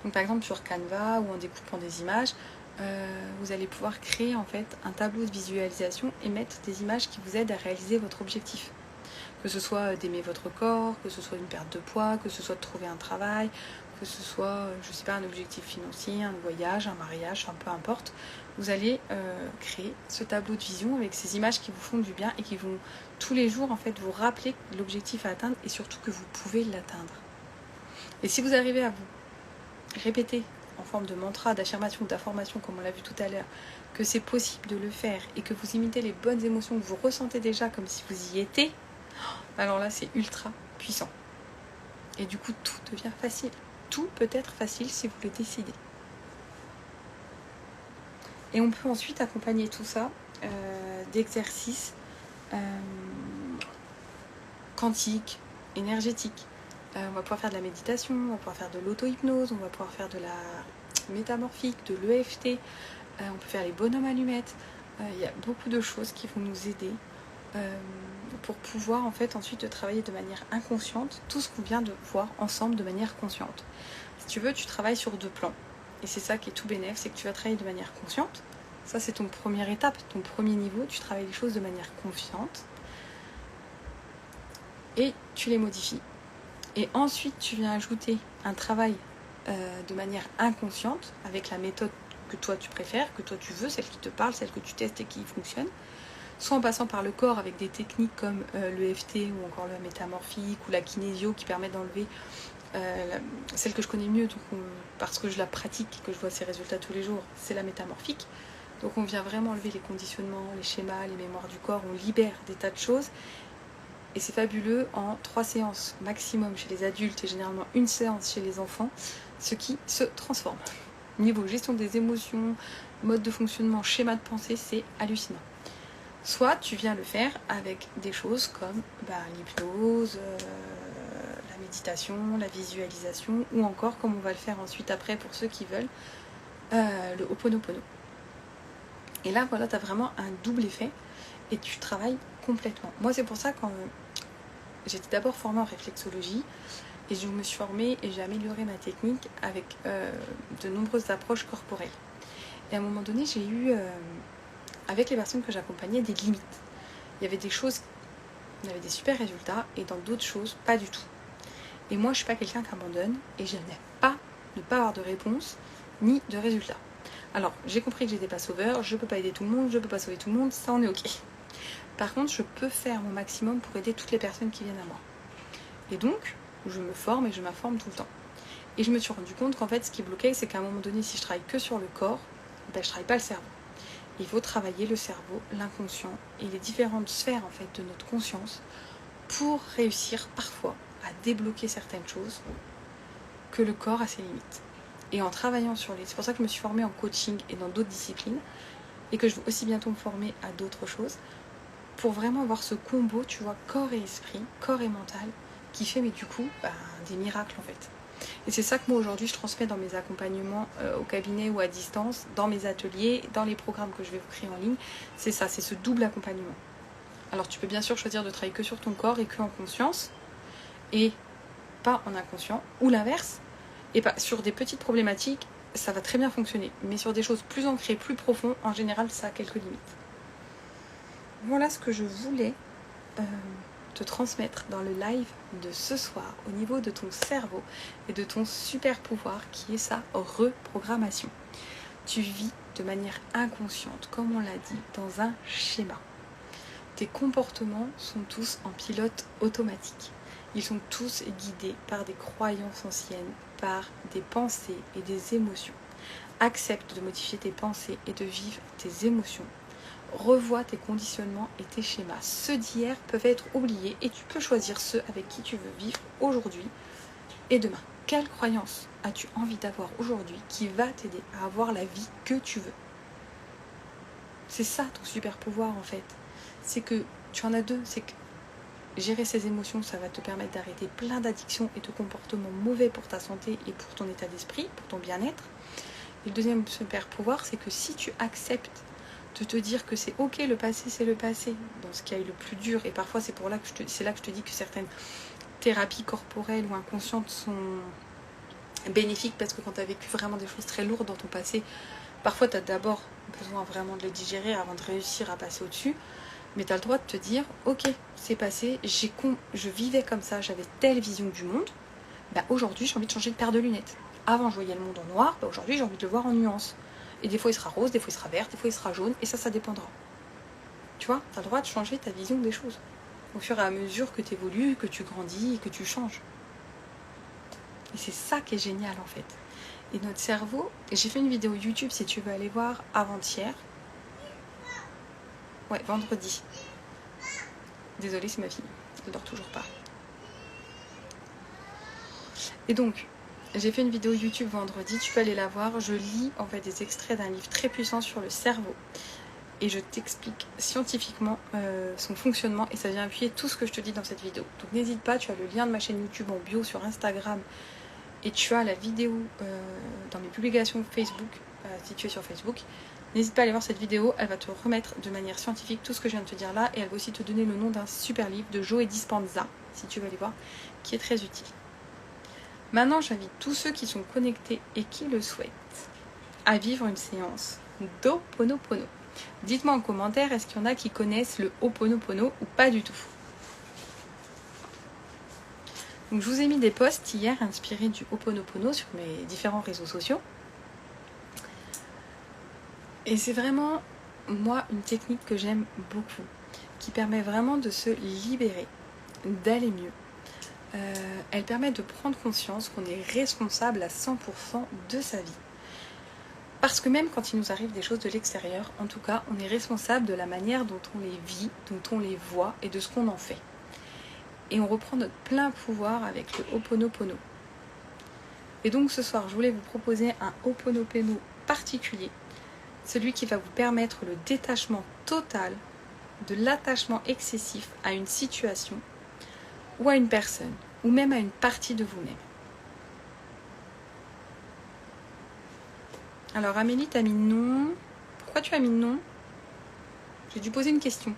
Donc par exemple sur Canva ou en découpant des images, vous allez pouvoir créer en fait un tableau de visualisation et mettre des images qui vous aident à réaliser votre objectif. Que ce soit d'aimer votre corps, que ce soit une perte de poids, que ce soit de trouver un travail, que ce soit, je sais pas, un objectif financier, un voyage, un mariage, enfin peu importe. Vous allez créer ce tableau de vision avec ces images qui vous font du bien et qui vont tous les jours en fait vous rappeler l'objectif à atteindre et surtout que vous pouvez l'atteindre. Et si vous arrivez à vous répéter en forme de mantra, d'affirmation ou d'information, comme on l'a vu tout à l'heure, que c'est possible de le faire et que vous imitez les bonnes émotions que vous ressentez déjà comme si vous y étiez, alors là c'est ultra puissant. Et du coup tout devient facile. Tout peut être facile si vous le décidez. Et on peut ensuite accompagner tout ça d'exercices quantiques, énergétiques. On va pouvoir faire de la méditation, on va pouvoir faire de l'auto-hypnose, on va pouvoir faire de la métamorphique, de l'EFT, on peut faire les bonhommes allumettes. Il y a beaucoup de choses qui vont nous aider pour pouvoir en fait ensuite travailler de manière inconsciente tout ce qu'on vient de voir ensemble de manière consciente. Si tu veux, tu travailles sur 2 plans. Et c'est ça qui est tout bénef, c'est que tu vas travailler de manière consciente. Ça, c'est ton première étape, ton premier niveau. Tu travailles les choses de manière consciente. Et tu les modifies. Et ensuite, tu viens ajouter un travail de manière inconsciente, avec la méthode que toi tu préfères, que toi tu veux, celle qui te parle, celle que tu testes et qui fonctionne. Soit en passant par le corps avec des techniques comme l'EFT ou encore la métamorphique ou la kinésio qui permettent d'enlever celle que je connais mieux parce que je la pratique et que je vois ses résultats tous les jours, c'est la métamorphique. Donc on vient vraiment enlever les conditionnements, les schémas, les mémoires du corps, on libère des tas de choses et c'est fabuleux en 3 séances maximum chez les adultes et généralement 1 séance chez les enfants, ce qui se transforme. Niveau gestion des émotions, mode de fonctionnement, schéma de pensée, c'est hallucinant. Soit tu viens le faire avec des choses comme l'hypnose, la méditation, la visualisation, ou encore, comme on va le faire ensuite après pour ceux qui veulent, le Ho'oponopono. Et là, voilà, tu as vraiment un double effet et tu travailles complètement. Moi, c'est pour ça que j'étais d'abord formée en réflexologie et je me suis formée et j'ai amélioré ma technique avec de nombreuses approches corporelles. Et à un moment donné, j'ai eu, avec les personnes que j'accompagnais, des limites. Il y avait des choses, il y avait des super résultats et dans d'autres choses, pas du tout. Et moi, je suis pas quelqu'un qui abandonne et je n'aime pas ne pas avoir de réponse ni de résultat. Alors, j'ai compris que j'étais pas sauveur, je peux pas aider tout le monde, je peux pas sauver tout le monde, ça on est ok. Par contre, je peux faire mon maximum pour aider toutes les personnes qui viennent à moi. Et donc, je me forme et je m'informe tout le temps. Et je me suis rendu compte qu'en fait, ce qui bloquait, c'est qu'à un moment donné, si je travaille que sur le corps, je travaille pas le cerveau. Il faut travailler le cerveau, l'inconscient et les différentes sphères en fait de notre conscience pour réussir parfois à débloquer certaines choses que le corps a ses limites. Et en travaillant sur les... C'est pour ça que je me suis formée en coaching et dans d'autres disciplines et que je veux aussi bientôt me former à d'autres choses pour vraiment avoir ce combo, tu vois, corps et esprit, corps et mental qui fait, mais du coup, des miracles en fait. Et c'est ça que moi aujourd'hui je transmets dans mes accompagnements au cabinet ou à distance, dans mes ateliers, dans les programmes que je vais vous créer en ligne. C'est ça, c'est ce double accompagnement. Alors tu peux bien sûr choisir de travailler que sur ton corps et que en conscience et pas en inconscient, ou l'inverse, et pas sur des petites problématiques, ça va très bien fonctionner. Mais sur des choses plus ancrées, plus profondes, en général ça a quelques limites. Voilà ce que je voulais te transmettre dans le live de ce soir au niveau de ton cerveau et de ton super pouvoir qui est sa reprogrammation. Tu vis de manière inconsciente, comme on l'a dit, dans un schéma. Tes comportements sont tous en pilote automatique. Ils sont tous guidés par des croyances anciennes, par des pensées et des émotions. Accepte de modifier tes pensées et de vivre tes émotions. revois tes conditionnements et tes schémas. Ceux d'hier peuvent être oubliés et tu peux choisir ceux avec qui tu veux vivre aujourd'hui et demain. Quelle croyance as-tu envie d'avoir aujourd'hui qui va t'aider à avoir la vie que tu veux? C'est ça ton super pouvoir en fait. C'est que tu en as deux. C'est que gérer ses émotions, ça va te permettre d'arrêter plein d'addictions et de comportements mauvais pour ta santé et pour ton état d'esprit, pour ton bien-être. Et le deuxième super pouvoir, c'est que si tu acceptes de te dire que c'est ok, le passé c'est le passé, dans ce qui a eu le plus dur, et parfois c'est là que je te dis que certaines thérapies corporelles ou inconscientes sont bénéfiques, parce que quand tu as vécu vraiment des choses très lourdes dans ton passé, parfois tu as d'abord besoin vraiment de le digérer avant de réussir à passer au-dessus, mais tu as le droit de te dire ok, c'est passé, je vivais comme ça, j'avais telle vision du monde, aujourd'hui j'ai envie de changer de paire de lunettes. Avant je voyais le monde en noir, aujourd'hui j'ai envie de le voir en nuances. Et des fois il sera rose, des fois il sera vert, des fois il sera jaune, et ça dépendra. Tu vois, tu as le droit de changer ta vision des choses au fur et à mesure que tu évolues, que tu grandis et que tu changes. Et c'est ça qui est génial en fait. Et notre cerveau, j'ai fait une vidéo YouTube si tu veux aller voir avant-hier. Ouais, vendredi. Désolée, c'est ma fille, elle dort toujours pas. Et donc, j'ai fait une vidéo YouTube vendredi, tu peux aller la voir. Je lis en fait des extraits d'un livre très puissant sur le cerveau. Et je t'explique scientifiquement son fonctionnement et ça vient appuyer tout ce que je te dis dans cette vidéo. Donc n'hésite pas, tu as le lien de ma chaîne YouTube en bio sur Instagram et tu as la vidéo dans mes publications Facebook, si tu es sur Facebook. N'hésite pas à aller voir cette vidéo, elle va te remettre de manière scientifique tout ce que je viens de te dire là et elle va aussi te donner le nom d'un super livre de Joe Dispenza, si tu veux aller voir, qui est très utile. Maintenant, j'invite tous ceux qui sont connectés et qui le souhaitent à vivre une séance d'Ho'oponopono. Dites-moi en commentaire, est-ce qu'il y en a qui connaissent le Ho'oponopono ou pas du tout? Donc, je vous ai mis des posts hier inspirés du Ho'oponopono sur mes différents réseaux sociaux. Et c'est vraiment, moi, une technique que j'aime beaucoup, qui permet vraiment de se libérer, d'aller mieux. Elle permet de prendre conscience qu'on est responsable à 100% de sa vie. Parce que même quand il nous arrive des choses de l'extérieur, en tout cas, on est responsable de la manière dont on les vit, dont on les voit et de ce qu'on en fait. Et on reprend notre plein pouvoir avec le Ho'oponopono. Et donc ce soir, je voulais vous proposer un Ho'oponopono particulier, celui qui va vous permettre le détachement total de l'attachement excessif à une situation ou à une personne, ou même à une partie de vous-même. Alors Amélie, t'as mis non. Pourquoi tu as mis non? J'ai dû poser une question.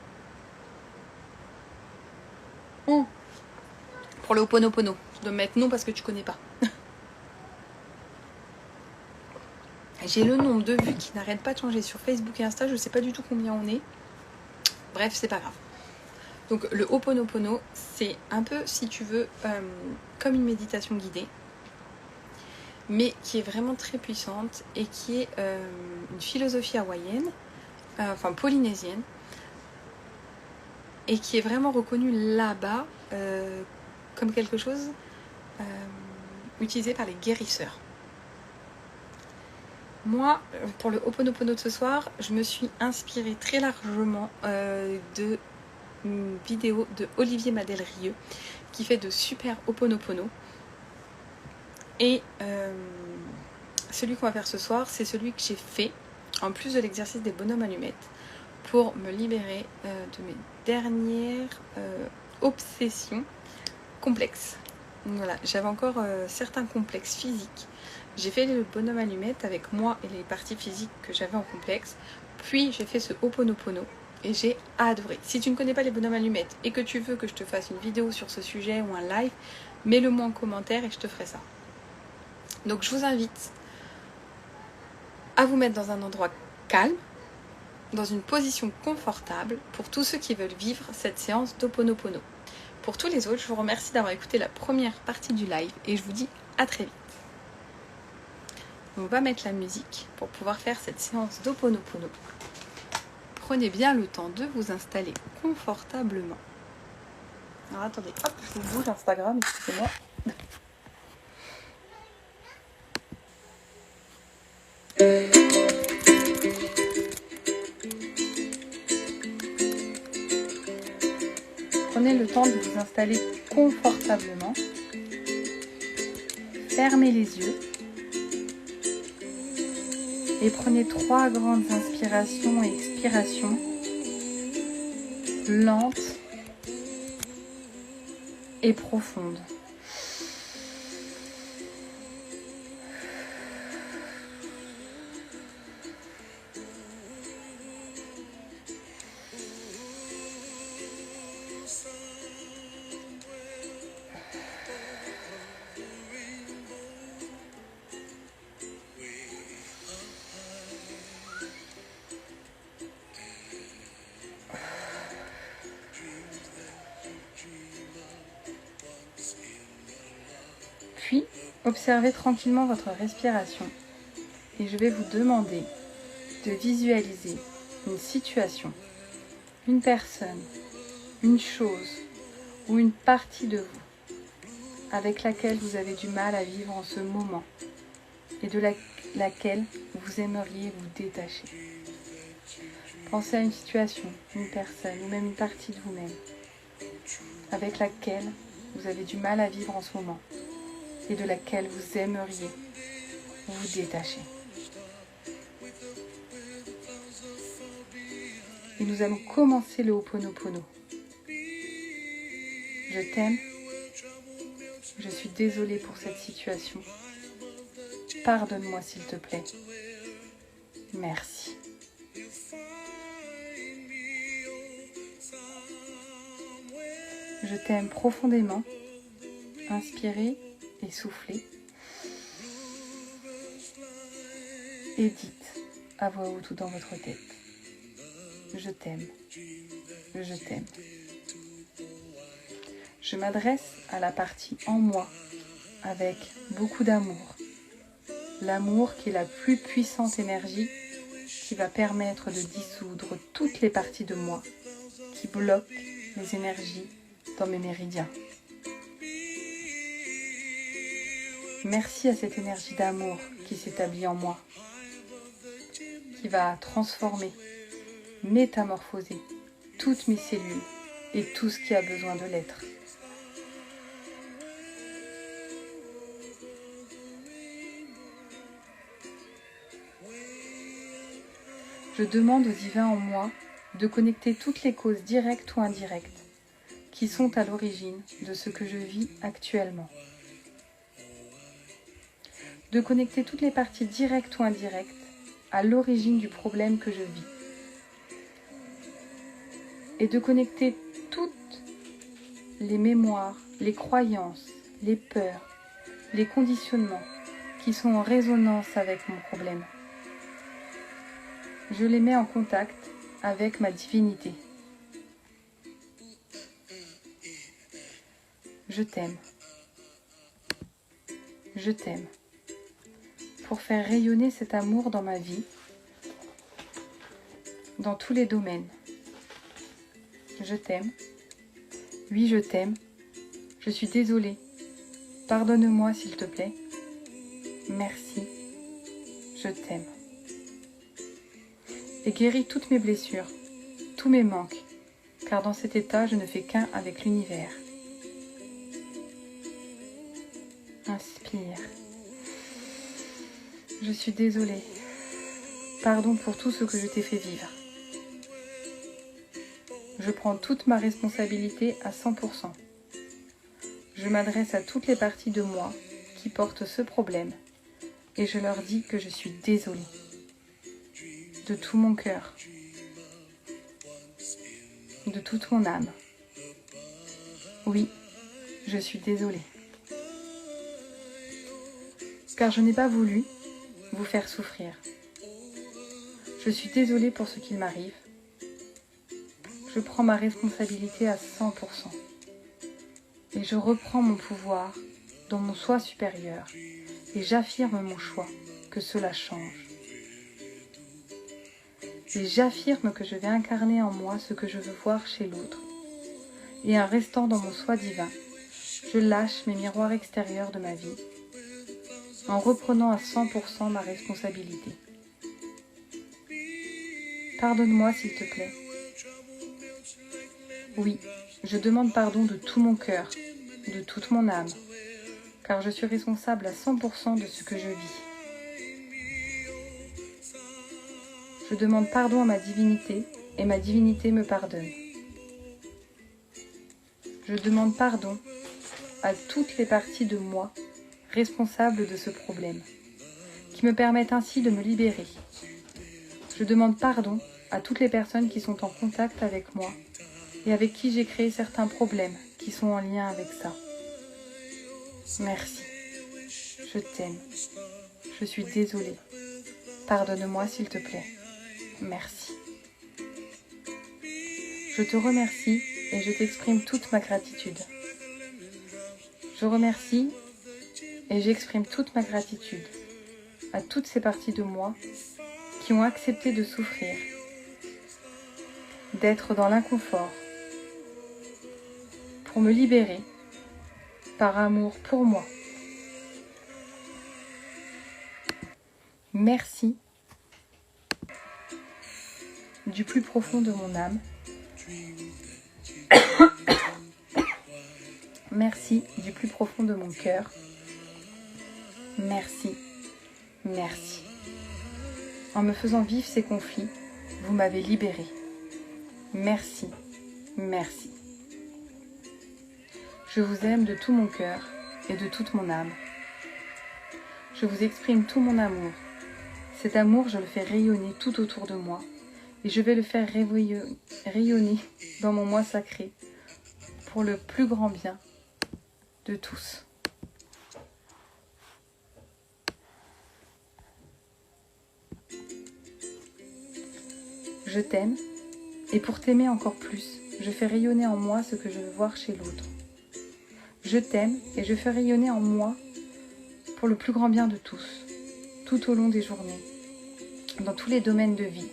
Pour le Ho'oponopono. Tu dois mettre non parce que tu connais pas. J'ai le nombre de vues qui n'arrête pas de changer sur Facebook et Insta. Je sais pas du tout combien on est. Bref, c'est pas grave. Donc le Ho'oponopono, c'est un peu, si tu veux, comme une méditation guidée, mais qui est vraiment très puissante et qui est une philosophie hawaïenne, enfin polynésienne, et qui est vraiment reconnue là-bas comme quelque chose utilisé par les guérisseurs. Moi, pour le Ho'oponopono de ce soir, je me suis inspirée très largement de une vidéo de Olivier Madel-Rieu qui fait de super Ho'oponopono. Et celui qu'on va faire ce soir, c'est celui que j'ai fait, en plus de l'exercice des bonhommes allumettes, pour me libérer de mes dernières obsessions complexes. Donc voilà, j'avais encore certains complexes physiques. J'ai fait le bonhomme allumette avec moi et les parties physiques que j'avais en complexe. Puis j'ai fait ce Ho'oponopono et j'ai adoré. Si tu ne connais pas les bonhommes allumettes et que tu veux que je te fasse une vidéo sur ce sujet ou un live, mets-le moi en commentaire et je te ferai ça. Donc je vous invite à vous mettre dans un endroit calme, dans une position confortable pour tous ceux qui veulent vivre cette séance d'Ho'oponopono. Pour tous les autres, je vous remercie d'avoir écouté la première partie du live et je vous dis à très vite. On va mettre la musique pour pouvoir faire cette séance d'Ho'oponopono. Prenez bien le temps de vous installer confortablement. Alors attendez, hop, je vous bouge Instagram, excusez-moi. le temps de vous installer confortablement. Fermez les yeux et prenez 3 grandes inspirations et expirations lentes et profondes. Puis, observez tranquillement votre respiration et je vais vous demander de visualiser une situation, une personne, une chose ou une partie de vous avec laquelle vous avez du mal à vivre en ce moment et de laquelle vous aimeriez vous détacher. Pensez à une situation, une personne ou même une partie de vous-même avec laquelle vous avez du mal à vivre en ce moment et de laquelle vous aimeriez vous détacher. Et nous allons commencer le Ho'oponopono. Je t'aime. Je suis désolée pour cette situation. Pardonne-moi s'il te plaît. Merci. Je t'aime profondément. Inspirez et soufflez. Et dites à voix haute ou dans votre tête. Je t'aime. Je t'aime. Je m'adresse à la partie en moi avec beaucoup d'amour. L'amour qui est la plus puissante énergie qui va permettre de dissoudre toutes les parties de moi qui bloquent les énergies dans mes méridiens. Merci à cette énergie d'amour qui s'établit en moi, qui va transformer, métamorphoser toutes mes cellules et tout ce qui a besoin de l'être. Je demande au divin en moi de connecter toutes les causes directes ou indirectes qui sont à l'origine de ce que je vis actuellement. De connecter toutes les parties directes ou indirectes à l'origine du problème que je vis. Et de connecter toutes les mémoires, les croyances, les peurs, les conditionnements qui sont en résonance avec mon problème. Je les mets en contact avec ma divinité. Je t'aime. Je t'aime. Pour faire rayonner cet amour dans ma vie, dans tous les domaines. Je t'aime. Oui, je t'aime. Je suis désolée. Pardonne-moi s'il te plaît. Merci. Je t'aime. Et guéris toutes mes blessures, tous mes manques, car dans cet état, je ne fais qu'un avec l'univers. Inspire. Je suis désolée. Pardon pour tout ce que je t'ai fait vivre. Je prends toute ma responsabilité à 100%. Je m'adresse à toutes les parties de moi qui portent ce problème et je leur dis que je suis désolée. De tout mon cœur. De toute mon âme. Oui, je suis désolée. Car je n'ai pas voulu vous faire souffrir. Je suis désolée pour ce qu'il m'arrive. Je prends ma responsabilité à 100%. Et je reprends mon pouvoir dans mon soi supérieur et j'affirme mon choix que cela change. Et j'affirme que je vais incarner en moi ce que je veux voir chez l'autre. Et en restant dans mon soi divin, je lâche mes miroirs extérieurs de ma vie en reprenant à 100% ma responsabilité. Pardonne-moi s'il te plaît. Oui, je demande pardon de tout mon cœur, de toute mon âme, car je suis responsable à 100% de ce que je vis. Je demande pardon à ma divinité, et ma divinité me pardonne. Je demande pardon à toutes les parties de moi responsables de ce problème, qui me permettent ainsi de me libérer. Je demande pardon à toutes les personnes qui sont en contact avec moi et avec qui j'ai créé certains problèmes qui sont en lien avec ça. Merci. Je t'aime. Je suis désolée. Pardonne-moi s'il te plaît. Merci. Je te remercie et je t'exprime toute ma gratitude. Je remercie et j'exprime toute ma gratitude à toutes ces parties de moi qui ont accepté de souffrir, d'être dans l'inconfort, pour me libérer par amour pour moi. Merci du plus profond de mon âme. Merci du plus profond de mon cœur. Merci, merci. En me faisant vivre ces conflits, vous m'avez libérée. Merci, merci. Je vous aime de tout mon cœur et de toute mon âme. Je vous exprime tout mon amour. Cet amour, je le fais rayonner tout autour de moi et je vais le faire rayonner dans mon moi sacré pour le plus grand bien de tous. Je t'aime et pour t'aimer encore plus, je fais rayonner en moi ce que je veux voir chez l'autre. Je t'aime et je fais rayonner en moi pour le plus grand bien de tous, tout au long des journées, dans tous les domaines de vie,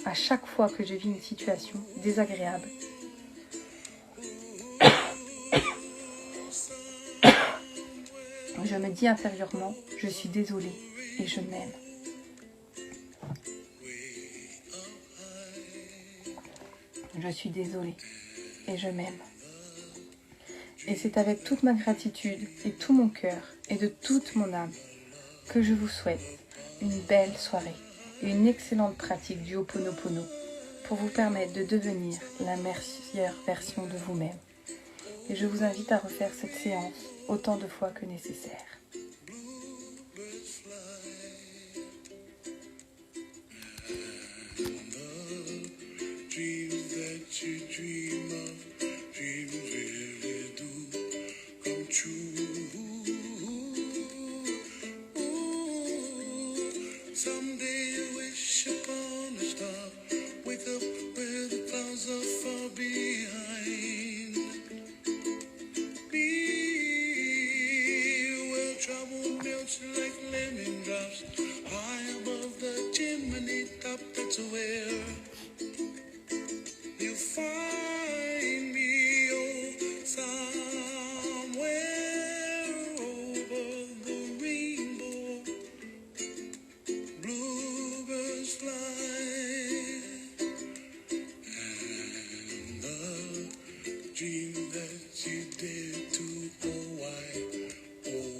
à chaque fois que je vis une situation désagréable. Je me dis intérieurement, je suis désolée et je m'aime. Je suis désolée et je m'aime. Et c'est avec toute ma gratitude et tout mon cœur et de toute mon âme que je vous souhaite une belle soirée et une excellente pratique du Ho'oponopono pour vous permettre de devenir la meilleure version de vous-même. Et je vous invite à refaire cette séance autant de fois que nécessaire. Someday you wish upon a star, wake up where the clouds are far behind. Be where trouble melts like lemon drops, high above the chimney top, that's where you find me, oh, somewhere over the rainbow. Bluebirds fly, and the dream that you dare to, oh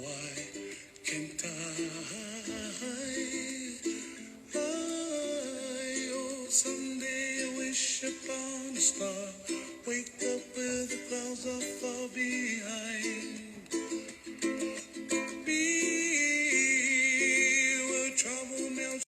why can't I, oh, someday I wish upon a star.